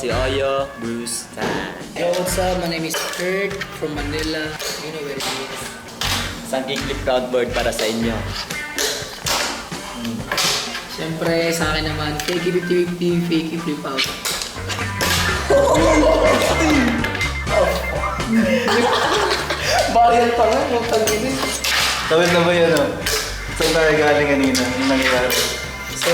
si Oyo Bruce Tan. Yo, what's up? My name is Kurt from Manila. You know where it is. Isang kickflip crowdboard para sa inyo. Siyempre, sa akin naman, fake 50-50, fake flip out. Variant pa nga, yung tagilid. Tawid na ba yan, Saan tayo galing kanina? Anong nangyayari? So,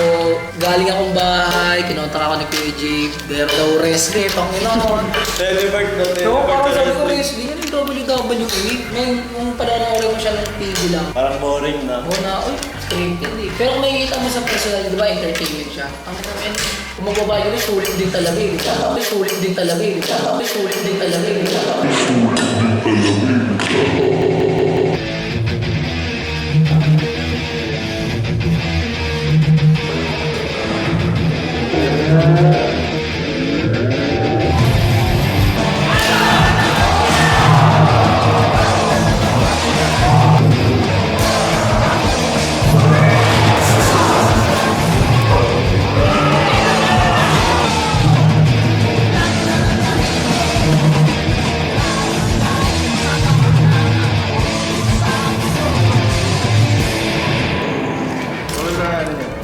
galing akong bahay, kinontak ako ni Kuya Jake. There daw wrestling, Panginoon. Teleport na, No, parang sabi ko wrestling, yan yung WWE. Ngayon, yung panonoorin mo siya ng TV lang. Parang boring na. Oo na, uy, scripted eh. Pero may kita mo sa personal, di ba, entertainment siya. Ang naman, kung magbabayo rin, sulit din talaga eh. Sulit din talaga eh. Sulit din talaga eh.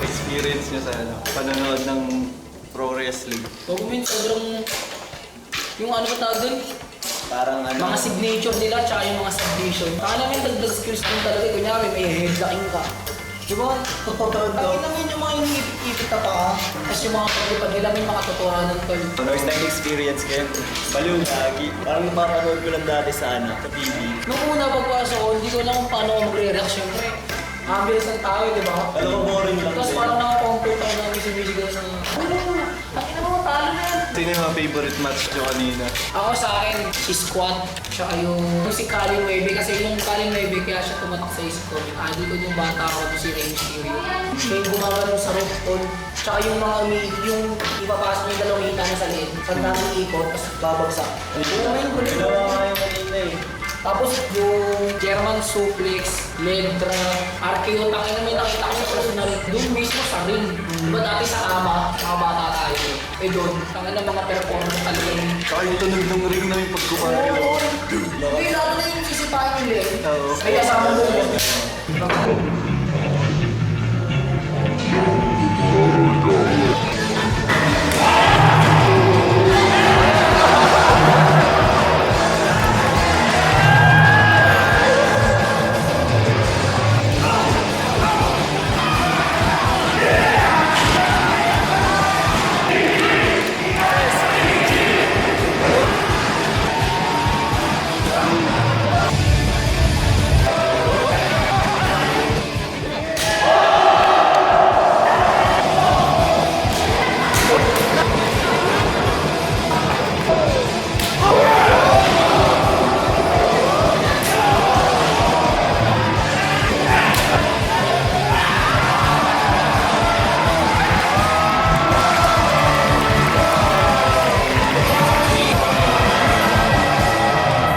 Experience niyo sa panonood ng pro wrestling? Pag-comment, sobrang, yung ano ba tawag dun? Parang ano. Mga signature nila, tsaka yung mga submission. Kaya namin dagdag skills din talaga. Kunyari, may headlocking ka. Diba? Bakit namin yung mga iniipit na pa? Tapos yung mga pag nila may mga totohanan tol. First time experience kayo. Baliw, lagi. Parang napapanood ko lang dati sa sa TV. Nung una pagpasok ko, hindi ko alam kung paano ako magre-react. Siyempre, ambience ng tao, di ba? Alam ko boring lang. Tapos parang nakakomfort ako na misigaw ng Takin na mo, talo na yan. Sino yung mga favorite match niyo kanina? Ako sa akin, si Squad, tsaka yung si Colin Webe. Kasi yung Colin Webe, kaya siya tumatak sa isip ko. Adi ko yung bata ako, si Rey Mysterio. Siya yung gumagano sa roof tol. Tsaka yung mga yung ipapasok yung dalawang hita na sa leeg. Pag namin ikot, tapos babagsak. Oo, yun, kulit. Ginawa nga yung kanina eh. Tapos yung German suplex, leg drop, RKO, tangin na may nakita ko sa personal. Doon mismo sa ring. Diba dati sa ama, mga bata tayo. Eh doon, tangin na mga performance talaga yung... Saka yung tunog ng ring na yung pagkumain. Hindi, lalo na yung sisipahin yung leg. Oo. Ay, kasama doon yun.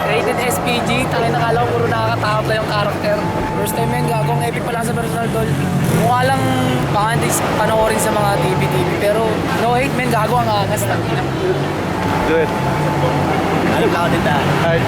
Rated SPG, tangin nakala ko puro nakakatakot na yung karakter. First time yan, gagawang epic pala sa personal tol. Mukha lang pangandig panoorin sa mga TV. Pero no hate men, gago ang angas na. Good. Alam lang ako din dahil. Alright.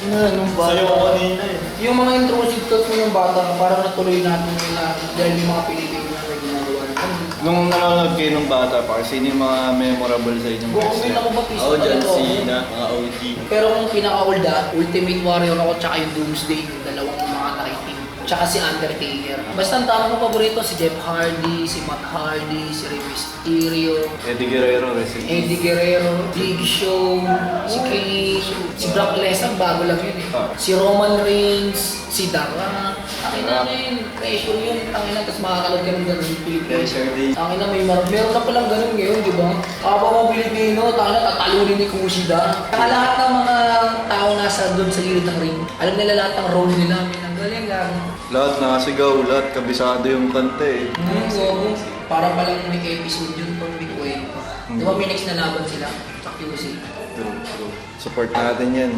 Nung bata. Sa'yo ko kanina eh. Yung mga intrusive thoughts mo ng bata, parang natuloy natin nila dahil yung mga Pilipino na may ginagawa natin. Nung nanonood kayo nung bata pa, sino yung mga memorable sa inyong Buong wrestler? ako ba piso Ako dyan talaga, si oh. mga OG. Pero kung pinaka-old Ultimate Warrior ako tsaka yung Doomsday, yung dalawang mga nakiting. Tsaka si Undertaker. Basta ang tama ko paborito si Jeff Hardy, si Matt Hardy, si Rey Mysterio, Eddie Guerrero, wrestling. Eddie Guerrero, Big Show, si Kane, si Brock Lesnar, bago lang yun eh. Si Roman Reigns, si Dara. Tangin na yun, pressure yun. Tangin na, tapos makakalog ka ng ganun yung Pilipino. Pressure din. Tangin na, meron na palang ganun ngayon, di ba? Kapag mga Pilipino, tangin na, tatalunin ni Kushida. Saka lahat ng mga tao nasa doon sa gilid ng ring, alam nila lahat ng role nila. Ang galing lang. Lahat nakasigaw, lahat kabisado yung kanta eh. Oo. Parang palang may episode yun pag may kwento. Di ba may next na laban sila? Sa QC. True. Support natin yan.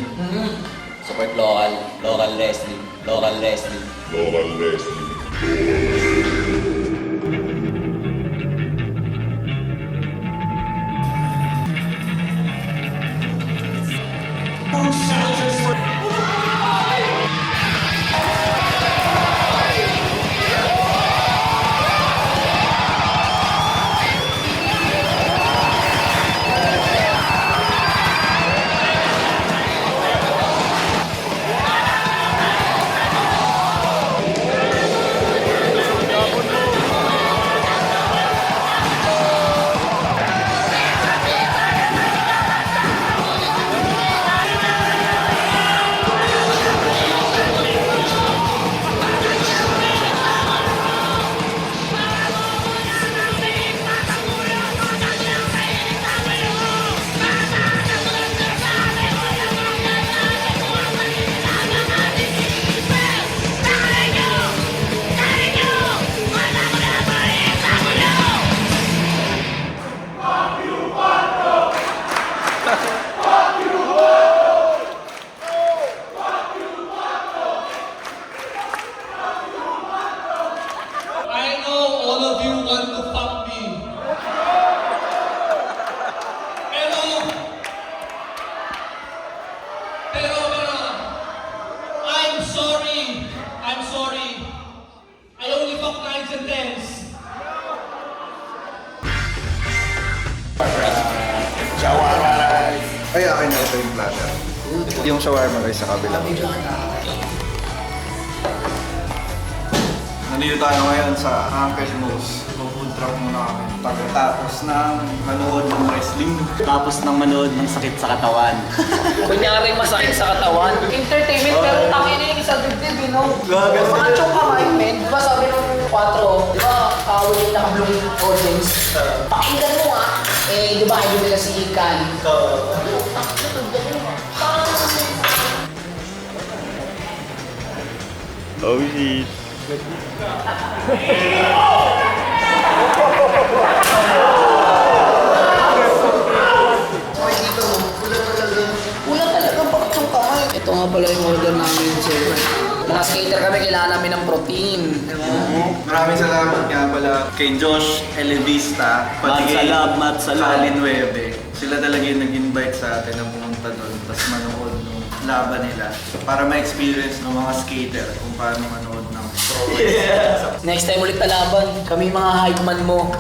Support local. Local wrestling. Local wrestling. Local wrestling. akin, ito yung platter. Yung shawarma guys sa kabila. Medyo nakakaya. Nandito tayo ngayon sa Uncle Mo's. Food truck muna kami. Pagkatapos ng manood ng wrestling. Tapos nang manood ng sakit sa katawan. Kunyari masakit sa katawan. Entertainment, pero takin yung isa dibdib, you know? Gagawin. Mga chong kamay, men. Di ba sabi ng 4, di ba, kawin yung nakablong audience? Pakinggan mo nga, di ba, idol nila si Kali? Oh shit. Kulang talaga pag chong kamay. Ito nga pala yung order namin, sir. Mga skater kami, kailangan namin ng protein. Maraming salamat nga pala kay Josh Elevista, pati kay Mat Salab. Kalin Webe. Sila talaga yung nag-invite sa atin na pumunta doon, tapos manood ng laban nila para ma-experience ng mga skater kung paano manood ng pro wrestling. Next time ulit na laban, kami mga hype man mo.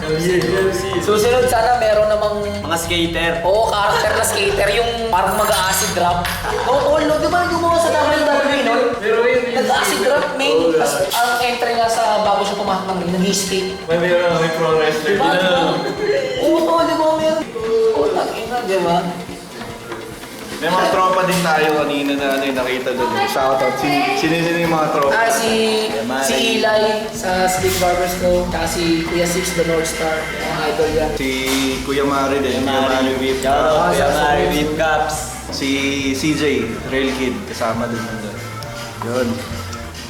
Susunod sana meron namang Mga skater. character na skater, yung parang mag-acid drop. Oo, no, di ba gumawa sa WWE, no? Nag-acid drop, main. Tapos ang entry nga sa bago siya pumasok ng ring, nag-skate. May pro wrestler. Diba? Oo, di ba meron? Oo, tag-ina, di ba? May mga tropa din tayo kanina na nakita doon. Shoutout. Sino yung mga tropa? Si Eli sa Slick Barbers Co. Tsaka si Kuya Six, the North Star. Mga idol yan. Si Kuya Mari din. Kuya Mari Whip. Shoutout Kuya Mari Whip Caps. Si CJ, Rail Kid. Kasama din doon. Yun.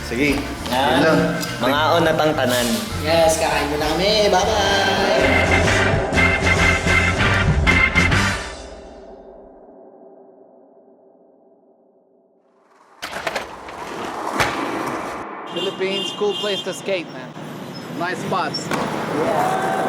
Sige. Yun lang. Mga onatang tanan. Yes, kakain mo na kami. Bye-bye! Philippines, cool place to skate, man. Nice spots. Yeah.